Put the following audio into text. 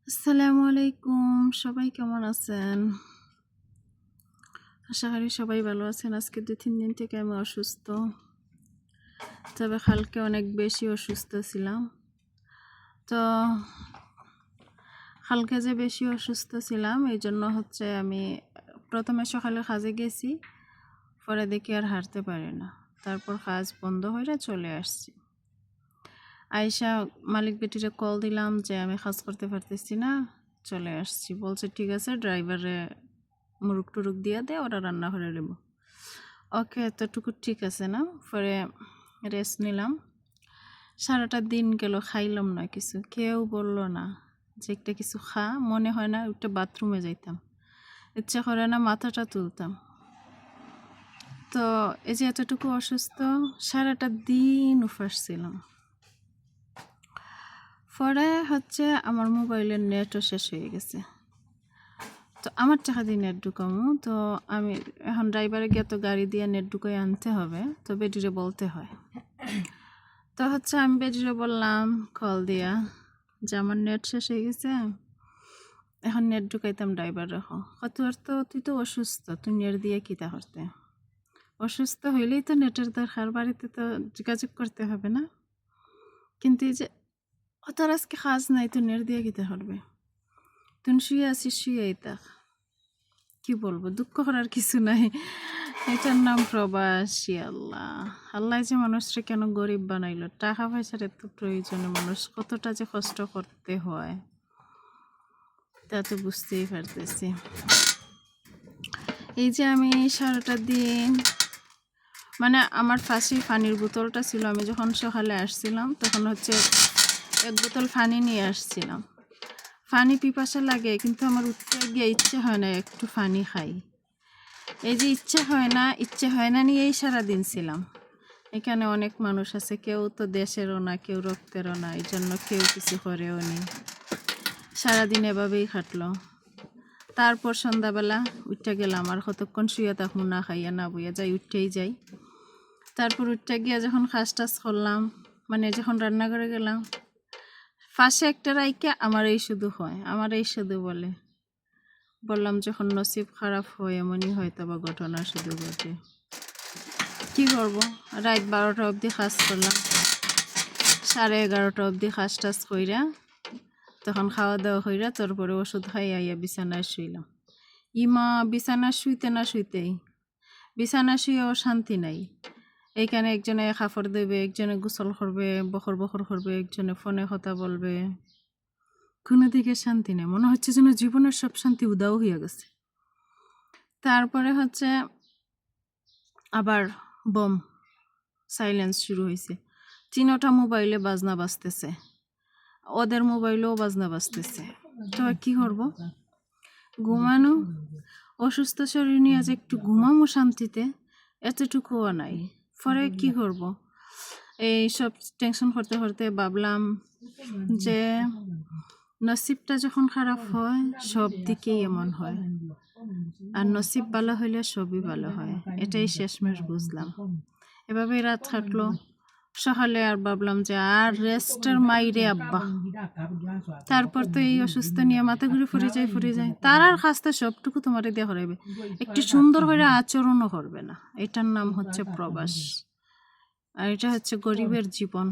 আসসালামু আলাইকুম, সবাই কেমন আছেন? আশা করি সবাই ভালো আছেন। আজকে 2-3 দিন থেকে আমি অসুস্থ, তবে কালকে অনেক বেশি অসুস্থ ছিলাম। তো কালকে যে বেশি অসুস্থ ছিলাম এই জন্য আমি প্রথমে সকালে কাজে গেছি, পরে দেখি আর হাঁটতে পারি না। তারপর কাজ বন্ধ হয়ে চলে আসছি। আয়শা মালিক বেটিরে কল দিলাম যে আমি কাজ করতে পারতেছি না, চলে আসছি। বলছে ঠিক আছে, ড্রাইভারে মুরুক টুরুক দিয়ে দে, ওরা রান্না করে নেব। ওকে, এতটুকু ঠিক আছে না? পরে রেস্ট নিলাম। সারাটা দিন গেল, খাইলাম না কিছু, কেউ বললো না যে একটা কিছু খা। মনে হয় না একটা বাথরুমে যাইতাম, ইচ্ছা করে না মাথাটা তুলতাম। তো এই যে এতটুকু অসুস্থ, সারাটা দিন উপাস ছিলাম। পরে আমার মোবাইলের নেটও শেষ হয়ে গেছে। তো আমার টাকা দিয়ে নেট ঢুকামো, তো আমি এখন ড্রাইভারে গিয়ে তো গাড়ি দিয়ে নেট ঢুকাই আনতে হবে, তো বেটিরে বলতে হয়। তো আমি বেটিরে বললাম কল দিয়া যে আমার নেট শেষ হয়ে গেছে, এখন নেট ঢুকাইতাম ড্রাইভার রাখো। কত তো তুই তো অসুস্থ, তুই নেট দিয়ে কিতা করতে? অসুস্থ হইলেই তো নেটের দরকার, বাড়িতে তো যোগাযোগ করতে হবে না? কিন্তু এই যে তোর আজকে কাজ নাই, তুই নেট দিয়ে কিতা করবে? তুই শুয়ে আছিস, শুয়েই থাক। কি বলবো, দুঃখ করার কিছু নাই। এটার নাম প্রবাসী। আল্লাহ আল্লাহ যে মানুষটা কেন গরিব বানাইলো, টাকা পয়সার এত প্রয়োজনে মানুষ কতটা যে কষ্ট করতে হয় তা তো বুঝতেই পারতেছি। এই যে আমি সারাটা দিন আমার পাশেই পানির বোতলটা ছিল, আমি যখন সকালে আসছিলাম তখন 1 বোতল পানি নিয়ে আসছিলাম। পানি পিপাসা লাগে, কিন্তু আমার উঠতে গিয়ে ইচ্ছে হয় না একটু পানি খাই। এই যে ইচ্ছে হয় না নিয়েই সারাদিন ছিলাম। এখানে অনেক মানুষ আছে, কেউ তো দেশেরও না, কেউ রক্তেরও না, এই জন্য কেউ কিছু করেও নি। সারাদিন এভাবেই কাটলো। তারপর সন্ধ্যাবেলা উঠতে গেলাম, আর কতক্ষণ শুয়ে থাকবো না খাইয়া না বইয়া, যাই উঠতেই যাই। তারপর উঠতে গিয়া যখন কাজ টাজ করলাম, যখন রান্নাঘরে গেলাম, পাশে একটা রাইকে আমার এই শুধু হয়, আমার এই শুধু বললাম যখন নসিব খারাপ হয় এমনই হয়, তবে ঘটনা শুধু ঘটে। কি করবো, রাত 12টা অবধি কাজ করলাম, 11:30 অবধি কাজ টাজ কইরা তখন খাওয়া দাওয়া কইরা তারপরে ওষুধ খাই আইয়া বিছানায় শুইলাম। ইমা বিছানা শুইতে না শুইতেই, বিছানা শুয়েও শান্তি নাই। এইখানে একজনে কাপড় দেবে, একজনে গোসল করবে, বকর বকর করবে, একজনে ফোনে কথা বলবে, কোনো দিকে শান্তি নেই। মনে হচ্ছে যেন জীবনের সব শান্তি উদাও হয়ে গেছে। তারপরে আবার বম সাইলেন্স শুরু হয়েছে। 3টা মোবাইলে বাজনা বাজতেছে, ওদের মোবাইলেও বাজনা বাজতেছে। তো কি করব, ঘুমানো, অসুস্থ শরীর নিয়ে আজ একটু ঘুমামো শান্তিতে, এতটুকুও নাই। পরে কি করব, এই সব টেনশন করতে করতে ভাবলাম যে নসিবটা যখন খারাপ হয় সব দিকেই এমন হয়, আর নসিব ভালো হইলে সবই ভালো হয়। এটাই শেষমেশ বুঝলাম। এভাবেই রাত কাটলো। সকালে আর ভাবলাম যে আর রেস্টের মাইরে আব্বা। তারপর তো এই অসুস্থ নিয়ে মাথা ঘুরে ফুরে যায়। তার আর খাস্তা সবটুকু তোমার দিয়ে করাইবে, একটু সুন্দর করে আচরণও করবে না। এটার নাম প্রবাস, আর এটা গরিবের জীবন।